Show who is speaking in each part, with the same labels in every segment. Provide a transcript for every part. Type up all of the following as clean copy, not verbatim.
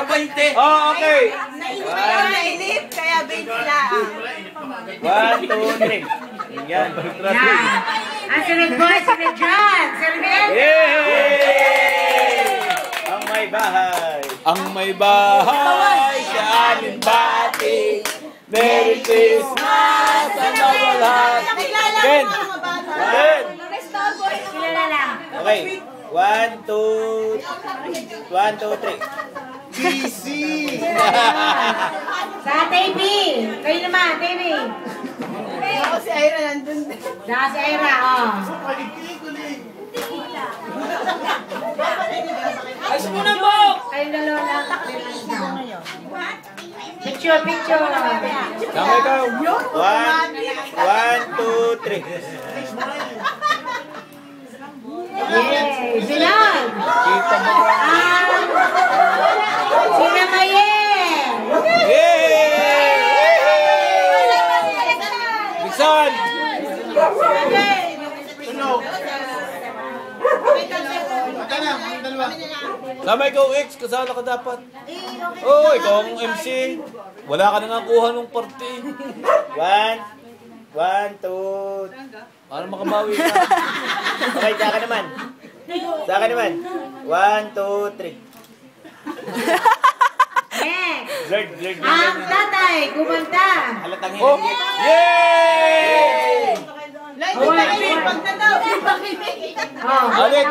Speaker 1: 20.
Speaker 2: Oh, okay.
Speaker 3: Nainip, kaya 20 lang.
Speaker 2: 1, 2, 3. Yan.
Speaker 4: Ang sunod po, sunod John. Sunod.
Speaker 2: Yay! Ang may bahay. Ang may bahay sa aming bati. Merry Christmas sa nawalan. Ben! Ben!
Speaker 4: Kilala lang.
Speaker 2: Okay. 1, 2, 3.
Speaker 1: Cheesy!
Speaker 4: Sa TV. Kayo naman, TV.
Speaker 3: Ako si Ira nandun.
Speaker 4: Saka si Ira, oh.
Speaker 1: Ay, muna mo!
Speaker 4: Kayong dalawa lang. Picture, picture.
Speaker 2: Sama ikaw. 1, 2, 3.
Speaker 4: Yay! Sinan!
Speaker 2: Kita mo ba?
Speaker 4: Sina Mayen!
Speaker 2: Yay! Bigsan! Sama ikaw, X. Kasala ka dapat. Oh, ikaw ang MC. Wala ka nang nakuha nung party. 1, 2. Para makabawi ka. Okay, sa akin naman. Sa akin naman. 1, 2, 3.
Speaker 4: Next!
Speaker 2: Lord.
Speaker 4: Ang tatay, kumanta.
Speaker 2: Halatang hindi. Yay!
Speaker 4: Oh,
Speaker 2: Alex.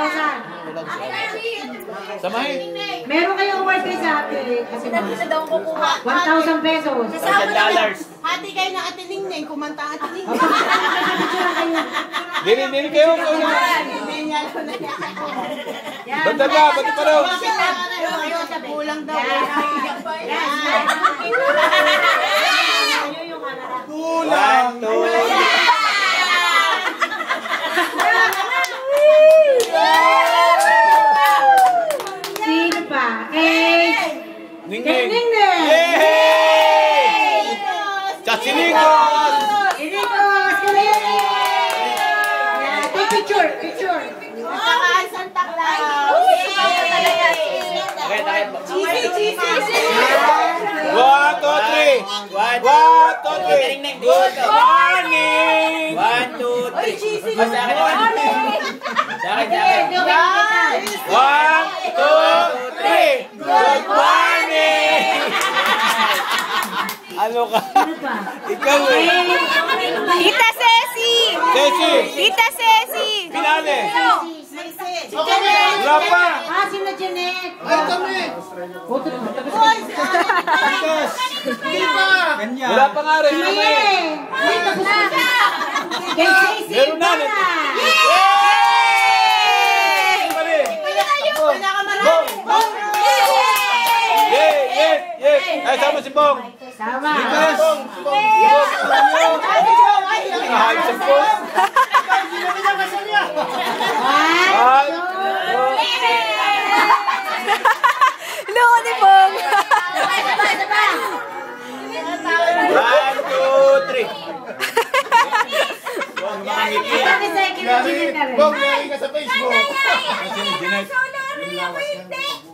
Speaker 4: 1,000.
Speaker 2: Samahin.
Speaker 4: Meron kayong award kay sa ate. Kasi
Speaker 3: Daw kukuha.
Speaker 4: 1,000 pesos.
Speaker 2: $1,000.
Speaker 3: Hati kayo ng atining niya, kumanta ang atining niya.
Speaker 2: Dili kayo.
Speaker 3: Hindi niya alam na yan.
Speaker 2: Banda na, banda pa raw.
Speaker 3: Kulang daw.
Speaker 2: Kulang. 1, 2, 3.
Speaker 4: Sino pa? Eh,
Speaker 2: Ningning.
Speaker 4: Ningning.
Speaker 2: Yay! Chachiligos!
Speaker 4: Inikos! Kalili! Take picture, picture.
Speaker 3: Santa Claus.
Speaker 2: Okay, tayo.
Speaker 3: Cheesy.
Speaker 2: 1, 2, 3. 1, 2, 3. Good morning! 1, 2, 3. Sa akin naman. Sa akin. 1, 2, 3. Good morning! Ano ka? Ikaw eh.
Speaker 5: Tita Ceci!
Speaker 2: Ceci!
Speaker 5: Tita Ceci!
Speaker 2: Pinali!
Speaker 3: Si
Speaker 2: Wala pa!
Speaker 4: Ah, sila Jeanette.
Speaker 1: Ay, kami! Hindi pa! Ganyan.
Speaker 2: Wala pa nga rin.
Speaker 4: Mayen! Kay Ceci
Speaker 2: Meron na.
Speaker 4: Ibarra!
Speaker 2: Mali.
Speaker 3: Pinakamarami.
Speaker 2: Yay! Ay, sama si Bong.
Speaker 4: Sama.
Speaker 2: Bong. Kahayop sa post.
Speaker 4: One,
Speaker 5: Loko ni Bong!
Speaker 2: 1, 2, 3. Bong, makangiti.
Speaker 4: ito ni Seki na Jeanette na rin.
Speaker 1: Bong, lagi ka sa Facebook.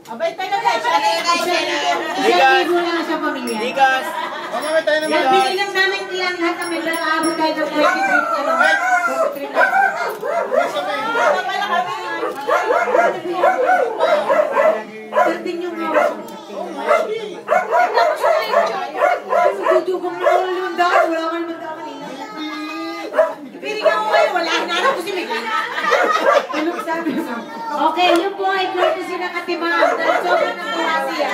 Speaker 3: Abay talaga. Siya na yung kayo.
Speaker 4: Isang libo lang sa pamilya.
Speaker 2: Digas.
Speaker 1: Mamaya tayo naman.
Speaker 4: Yan, bili lang namin ilang lahat kami. Nag-aabot tayo ng 43 yung mga. Tutugong mo ng limandaan. Wala ka limandaan kanina. Piring ako kayo. Wala. Hinahanap ko si Mika. Anong sabi mo? Okay, yun po ay courtesy ng Ate Ma'am. Dahil sobrang ng klase yan.